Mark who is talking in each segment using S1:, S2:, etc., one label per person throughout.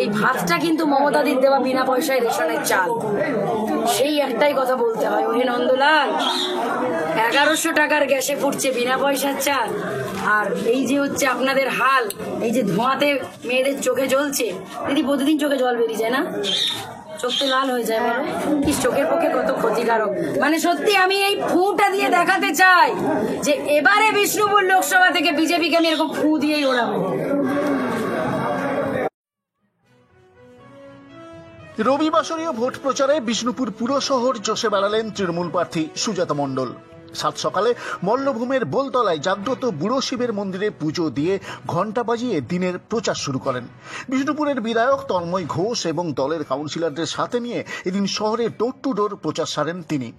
S1: এই ভাতটা কিন্তু মমতাদির দেওয়া বিনা পয়সায় রেশনের চাল। সেই একটাই কথা বলতে হয়, ওহে নন্দলাল 1100 টাকার গ্যাসে ফুটছে বিনা পয়সার চাল। আর এই যে হচ্ছে আপনাদের হাল, এই যে ধোঁয়াতে মেয়েদের চোখে জ্বলছে। দিদি প্রতিদিন চোখে জল বেরিয়ে যায় না? চোখ তো লাল হয়ে যায়, বলো কি চোখের পক্ষে কত ক্ষতিকারক। মানে সত্যি আমি এই ফুটা দিয়ে দেখাতে চাই যে এবারে বিষ্ণুপুর লোকসভা থেকে বিজেপিকে আমি এরকম ফু দিয়েই ওড়াবো।
S2: রবিবাসরীয় ভোট প্রচারে বিষ্ণুপুর পুর শহর চষে বেড়ালেন তৃণমূল প্রার্থী সুজাতা মণ্ডল। সাত সকালে মল্লভূমের বোলতলায় জাগ্রত বুড়ো শিবের মন্দিরে পুজো দিয়ে ঘণ্টা বাজিয়ে দিনের প্রচার শুরু করেন। বিষ্ণুপুরের বিধায়ক তন্ময় ঘোষ এবং দলের কাউন্সিলরদের সাথে নিয়ে এদিন শহরে ডোর টু ডোর প্রচার সারেন তিনি।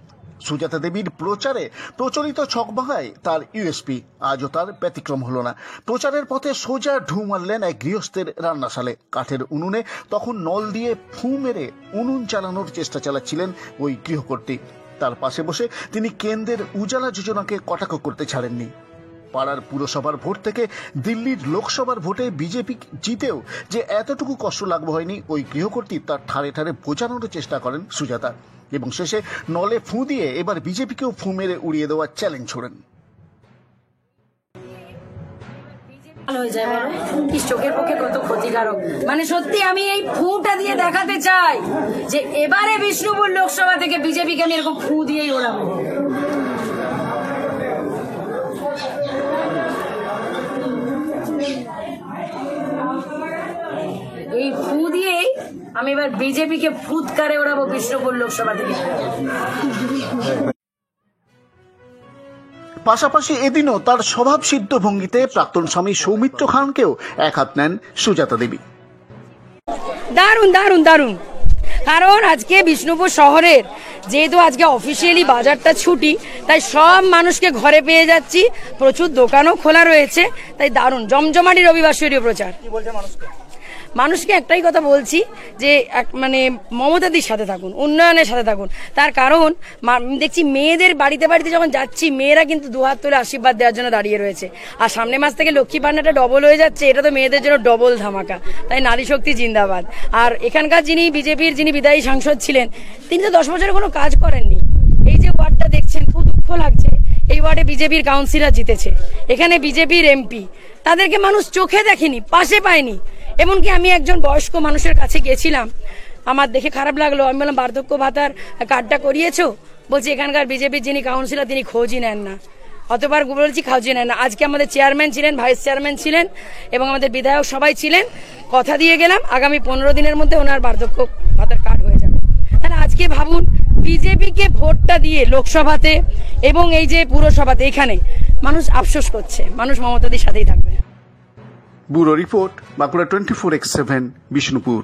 S2: সুজাতা দেবীর প্রচারে প্রচলিত ছকবাহায় তার ইউএসপি, আজও তার ব্যতিক্রম হল না। প্রচারের পথে সোজা ঢু মারলেন এক গৃহস্থের রান্নাশালে। কাঠের উনুনে তখন নল দিয়ে ফু মেরে উনুন চালানোর চেষ্টা চালাচ্ছিলেন ওই গৃহকর্ত্রী। তার পাশে বসে তিনি কেন্দ্রের উজালা যোজনাকে কটাক্ষ করতে ছাড়েননি। পাড়ার পুরসভার ভোট থেকে দিল্লির লোকসভার ভোটে বিজেপি জিতেও যে এতটুকু কষ্ট লাগবে হয়নি ওই গৃহকর্ত্রী তার ঠারে ঠারে বোঝানোর চেষ্টা করেন সুজাতা, এবং শেষে নলে ফু দিয়ে এবার বিজেপিকেও ফু মেরে উড়িয়ে দেওয়ার চ্যালেঞ্জ ছোড়েন।
S1: চোখের পক্ষে কত ক্ষতিকারক। মানে সত্যি আমি এই ফুটা দিয়ে দেখাতে চাই যে এবারে বিষ্ণুপুর লোকসভা থেকে বিজেপিকে আমি এরকম ফু দিয়েই ওড়াবো। এই ফু দিয়েই আমি এবার বিজেপিকে ফুৎকারে ওড়াবো বিষ্ণুপুর লোকসভা থেকে।
S2: পাশাপাশি এদিনও তার স্বভাব সিদ্ধ ভঙ্গিতে প্রাক্তন স্বামী সৌমিত্র খানকেও এক হাত নেন সুজাতা দেবী।
S1: দারুণ দারুণ দারুণ। কারণ আজকে বিষ্ণুপুর শহরের যেহেতু আজকে অফিসিয়ালি বাজারটা ছুটি, তাই সব মানুষকে ঘরে পেয়ে যাচ্ছি, প্রচুর দোকানও খোলা রয়েছে, তাই দারুণ জমজমাটি রবিবাসরীয় প্রচার। মানুষকে একটাই কথা বলছি যে মানে মমতাদির সাথে থাকুন, উন্নয়নের সাথে থাকুন। তার কারণ দেখছি মেয়েদের বাড়িতে বাড়িতে যখন যাচ্ছি, মেয়েরা কিন্তু দুহাত তুলে আশীর্বাদ দেওয়ার জন্য দাঁড়িয়ে রয়েছে। আর সামনের মাস থেকে লক্ষ্মী ভান্ডারটা ডবল হয়ে যাচ্ছে, এটা তো মেয়েদের জন্য ডবল ধামাকা। তাই নারী শক্তি জিন্দাবাদ। আর এখানকার যিনি বিজেপির যিনি বিদায়ী সাংসদ ছিলেন, তিনি তো 10 বছরে কোনো কাজ করেননি। এই যে ওয়ার্ডটা দেখছেন, খুব দুঃখ লাগছে, এই ওয়ার্ডে বিজেপির কাউন্সিলর জিতেছে, এখানে বিজেপির এমপি, তাদেরকে মানুষ চোখে দেখেনি, পাশে পায়নি। এমনকি আমি একজন বয়স্ক মানুষের কাছে গেছিলাম, আমার দেখে খারাপ লাগলো। আমি বললাম বার্ধক্য ভাতার কার্ডটা করিয়েছো? বলছি এখানকার বিজেপির যিনি কাউন্সিলর তিনি খোঁজই নেন না। অতবার বলছি খোঁজই নেন না। আজকে আমাদের চেয়ারম্যান ছিলেন, ভাইস চেয়ারম্যান ছিলেন এবং আমাদের বিধায়ক সবাই ছিলেন। কথা দিয়ে গেলাম আগামী 15 দিনের মধ্যে ওনার বার্ধক্য ভাতার কার্ড হয়ে যাবে। তাহলে আজকে ভাবুন, বিজেপিকে ভোটটা দিয়ে লোকসভাতে এবং এই যে পুরসভাতে এখানে মানুষ আফসোস করছে, মানুষ মমতাদির সাথেই থাকবে।
S2: Bureau report, Bankura 24x7, Bishnupur.